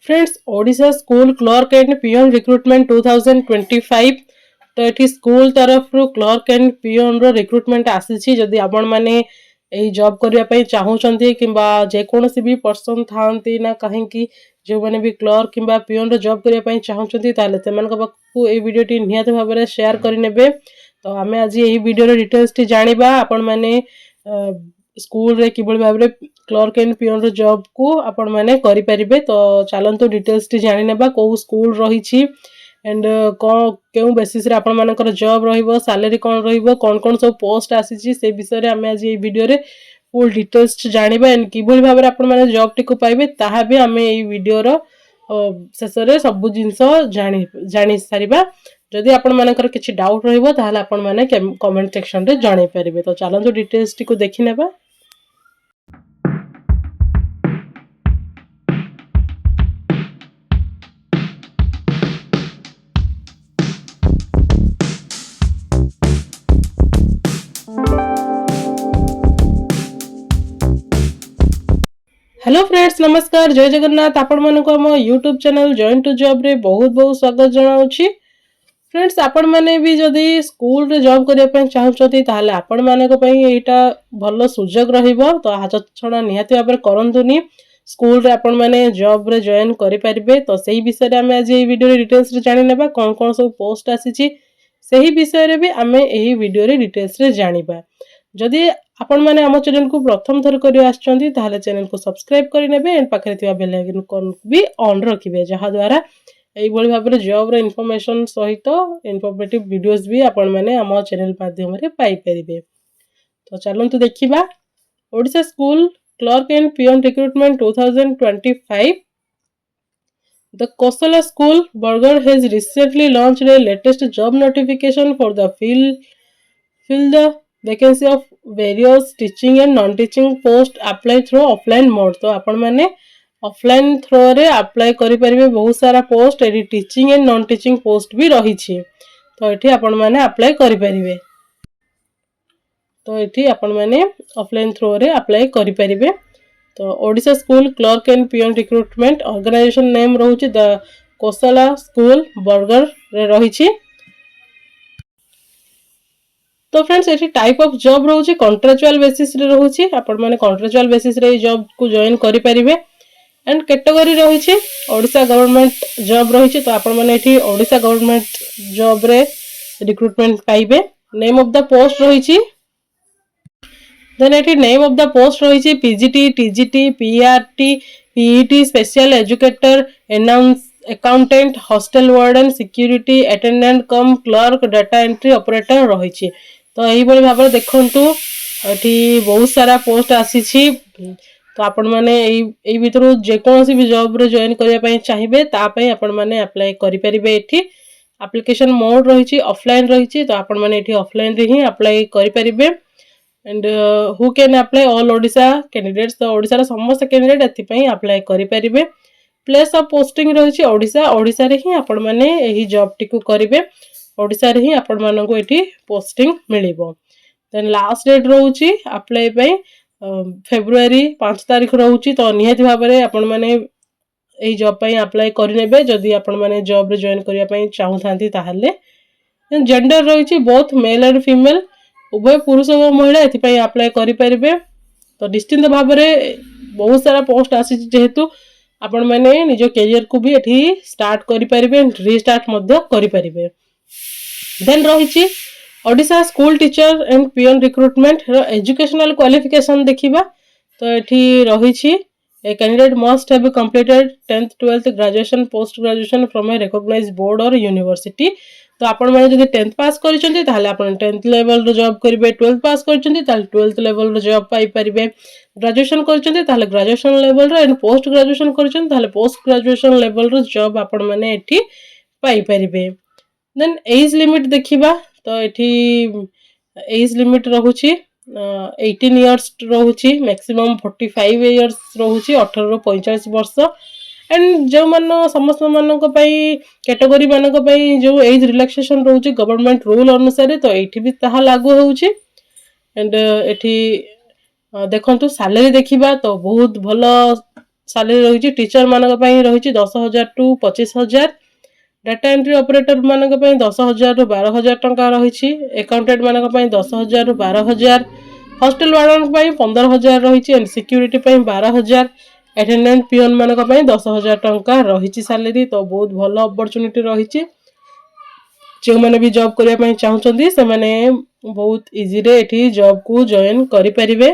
Friends Odisha school clerk and peon recruitment 2025 तो ये school तरफ क्लर्क एंड पियन रिक्रुटमेंट आसी जदि आपण मैंने यही जॉब करने चाहूँगी कि जेकोसी भी पर्सन था ना कहीं जो मैंने भी क्लर्क कि पियन जॉब करने चाहूँगी पाखु ये वीडियो निहत भाव में शेयर करने तो आम आज यही वीडियो डिटेल्स जाना आपण मैंने स्कूल रे किभली भाव में क्लर्क एंड पियन जॉब को आपण मैंने करें तो चलतु डिटेल्स जानी नेबा कौ स्कूल रही एंड क्यों बेसिस आपण मानकर जॉब रहिबो सैलरी कौन रहिबो कौन सब पोस्ट आसी से विषय में आम आज ये वीडियो रे फुल डिटेल्स जानिबा एंड किभली भाव में आपण माने जॉब टिको पाइबे ताहा भी आम ये वीडियो रो शेष में सब जिनस जानी सारिबा जदि आपण मानकर किछि डाउट रहिबो ताहाले आपण माने कमेंट सेक्शन रे जानि परिबे तो चलंतु डिटेल्स टिको देखि नेबा। हेलो फ्रेंड्स नमस्कार जय जगन्नाथ आपण मानक हम YouTube channel join to job रे बहुत बहुत स्वागत जनाउछि। फ्रेंड्स आपण माने भी जदि स्कूल रे जॉब करिया पय चाहउछथि ताहाले आपण मानक पय एटा भलो सुजोग रहिबो तो हाथ छडा निहाती भाबरे करंतुनी स्कूल रे आपण माने जॉब रे जॉइन करि परिबे तो सही विषय रे हमें आज ए वीडियो रे डिटेल्स रे जानि नेबा कोन सब पोस्ट आसीछि सही विषय रे भी हमें एही वीडियो रे डिटेल्स रे जानिबा। जदि आपण माने हम चैनल को प्रथम थर करी आछंती ताहाले चैनल को सब्सक्राइब करि नेबे एंड पाखरे थिबा बेल आइकन कोन भी ऑन रखिबे जहा द्वारा एई भली भाबरे जॉब रे इन्फॉर्मेशन सहित इन्फॉर्मेटिव वीडियोस भी आपण माने हम चैनल माध्यम रे पाई परिबे। तो चलंतु देखिबा Odisha school clerk and peon recruitment 2025 The Kosala School Burger has recently launched a latest job notification for the fill the vacancy of various teaching and non-teaching post apply through offline mode। तो आपण माने offline throw रे apply करि परिबे बहुत सारा post एडी teaching and non teaching post भी रही छी तो एठी आपण माने अप्लाई करि परिबे तो एठी आपण माने ऑफलाइन थ्रो रे अप्लाई करि परिबे। तो Odisha school clerk and peon recruitment organization name रहउची द कोसला स्कूल बर्गर रे रही छी। तो फ्रेंड्स ये टाइप ऑफ जॉब रोचे कॉन्ट्रेक्चुअल बेसिस रे रोचे आपण माने कॉन्ट्रेक्चुअल बेसिस रे जॉब को जॉइन करि परिबे एंड कैटेगरी रही ओडिशा गवर्नमेंट जॉब रही तो आपण माने एठी ओडिशा गवर्नमेंट जॉब रे रिक्रूटमेंट पाइबे। नेम ऑफ द पोस्ट रही देन एठी नेम ऑफ द पोस्ट रही PGT TGT PRT PET special educator accountant hostel warden security attendant cum clerk data entry operator रही तो यही भाव में देखंतु एठी बहुत सारा पोस्ट आसी तो आपण माने एई भितर जेकोसी भी जॉब रे जॉइन करिया पय चाहिबे ता पय आपण माने अप्लाई करि परिबे। एठी एप्लीकेशन मोड रही ऑफलाइन रही तो आपण माने एठी ऑफलाइन रे ही अप्लाई करि परिबे and who can apply all Odisha candidates तो ओडिशा रा समस्त कैंडिडेट एथि पय अप्लाई करि परिबे। प्लेस ऑफ पोस्टिंग रही ओडिशा रे ही आपण माने एही जॉब टिकु करिवे ओडिशा रे ही आपण मानको एठी पोस्टिंग मिलिबो। देन लास्ट डेट रहउची अप्लाई पय फेब्रुआरी 5 तारिख रहउची तो निहाती भाव में आपण माने एही जॉब पय अप्लाई करि नेबे जदि आपण माने जॉब रे जॉइन करिया पय चाहूथांती ताहाले। देन जेंडर रही बोथ मेल एंड फीमेल उभय पुरुष और महिला एथि पय अप्लाई करि परिबे। तो निश्चित भाव में बहुत सारा पोस्ट आसी जेहेतु आपण माने निज करियर को भी एठी स्टार्ट करि परिबे रीस्टार्ट मध्य करि परिबे। देन रही Odisha school teacher and peon recruitment educational qualification देखिबा तो एठी रही a candidate must have completed 10th 12th graduation post graduation from a recognized board और यूनिवर्सिटी। तो आपण माने जदि 10th पास करिसेंती ताहाले आपण 10th लेवल रो जॉब करिवे 12th पास करिसेंती ताहाले 12th लेवल रो जॉब पाई परिबे ग्रेजुएशन करिसेंती ताहाले ग्रेजुएशन लेवल रो एंड पोस्ट ग्रेजुएशन करिसेंती ताहाले पोस्ट ग्रेजुएशन लेवल रो जॉब आपण माने एठी पाई परिबे। देन एज लिमिट देखिबा तो एठी एज लिमिट रहउची 18 इयर्स रहउची मैक्सिमम 45 इयर्स रहउची 18 रो 45 वर्ष एंड जो मान समस्त मान कैटेगरी मान जो एज रिलैक्सेशन रोचे गवर्नमेंट रूल अनुसार तो ये भी ताहा लागू होउची एंड एठी देखंतु सैलरी देखिबा तो बहुत भलो सालेरी रही टीचर मान रही 10,000 टू 25,000 डाटा एंट्री ऑपरेटर मान 10,000 रु 12,000 टंका रही अकाउंटेंट मान 10,000 रु 12,000 हॉस्टल वार्डन 15,000 रही एंड सिक्यूरीटी 12,000 अटेंडेंट पियन मान 10,000 टंका रही सालेरी तो बहुत भल अपॉर्चुनिटी रही जो मैंने भी जॉब करने चाहते से मैंने बहुत इजी रे एठी जॉब को जॉइन करि परिबे।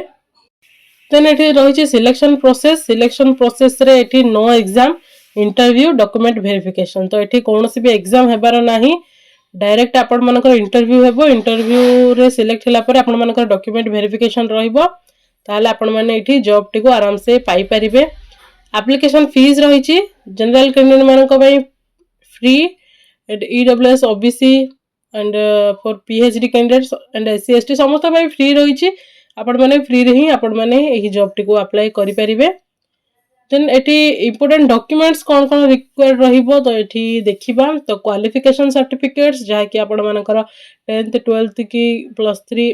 देन एठी रही सिलेक्शन प्रोसेस रे एठी no exam interview document verification तो एठी कोनोसी भी एग्जाम हेबार नाही डायरेक्ट आपण मानकर इंटरव्यू हेबो इंटरव्यू रे सिलेक्ट होला पर आपण मानकर डॉक्यूमेंट वेरिफिकेशन रहइबो ताले आपण माने एठी जॉब टी को आराम से पाई परिबे। एप्लीकेशन फीस रही जनरल कैंडिडेट मानक पई free and EWS OBC and for PhD candidates and SC ST समस्त भाई फ्री रही आपण माने फ्री रे ही आपण माने एही जॉब टी को अप्लाई करि परिबे। देन एठी इंपोर्टेंट डॉक्यूमेंट्स कोन कोन रिक्वायर्ड रहिबो तो एठी देखिबा तो क्वालिफिकेशन सर्टिफिकेट्स जहा कि आपण मानकर 10th 12th की +3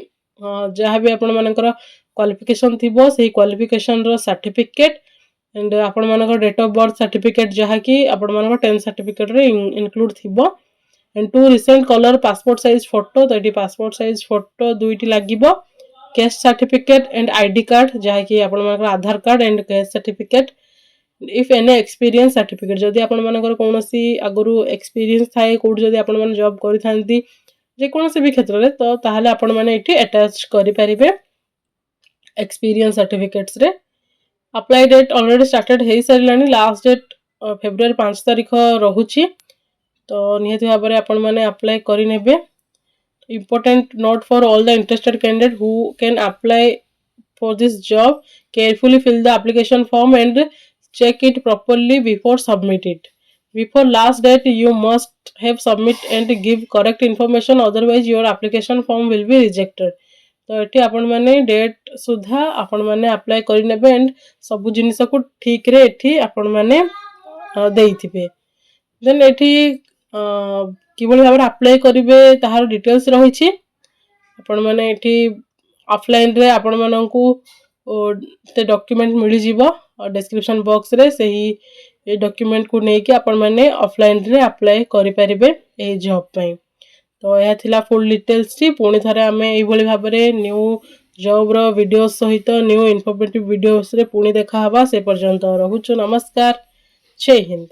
जहा भी आपण मानकर क्वालिफिकेशन थिबो सेही क्वालिफिकेशन रो सर्टिफिकेट एंड आपण मानकर डेट ऑफ बर्थ सर्टिफिकेट जहा कि आपण मानकर 10th सर्टिफिकेट रे इंक्लूड थिबो and 2 recent colour passport size photo तो एठी पासपोर्ट साइज फोटो दुईटी लागिबो caste certificate and ID card जहा कि आपण मानकर Aadhaar card and caste certificate if any experience certificate जदि आपण मानकर कोनोसी आगरु एक्सपीरियंस थाए कोड जदि आपण माने जॉब करि थांती जे कोनोसी भी क्षेत्र रे तो ताहाले आपण माने एठी अटैच करि परिबे एक्सपीरियंस सर्टिफिकेट्स रे। अप्लाई डेट ऑलरेडी स्टार्टेड हे सारिलानी लास्ट डेट फेब्रुआरी 5 तारिख रहुची तो निहति भाबरे आपण माने अप्लाई करि नेबे। Important note for all the interested candidates who can apply for this job, carefully fill the application form and check it properly before submit it. Before last date you must have submit and give correct information otherwise your application form will be rejected. तो एठी आपण माने date सुधा आपण माने apply करि नेबे and सब जिनिस को ठीक रे एठी आपण माने देइथिबे। देन एठी किबोली भाबरे अप्लाई करिवे ताहार डिटेल्स रहिछि आपण माने एठी ऑफलाइन रे आपण माननकु ते डॉक्यूमेंट मिलि जिवो डिस्क्रिप्शन बॉक्स रे सही ए डॉक्यूमेंट को नै कि आपण माने ऑफलाइन रे अप्लाई करि परिबे ए जॉब पई। तो यह थिला फुल डिटेल्स टी पुणी थरे आमे एई भली भाबरे न्यू जॉब रो वीडियोस सहित न्यू इन्फॉर्मेटिव वीडियोस रे पुणी देखा हबा से पर्यंत रहुछु नमस्कार जय हिंद।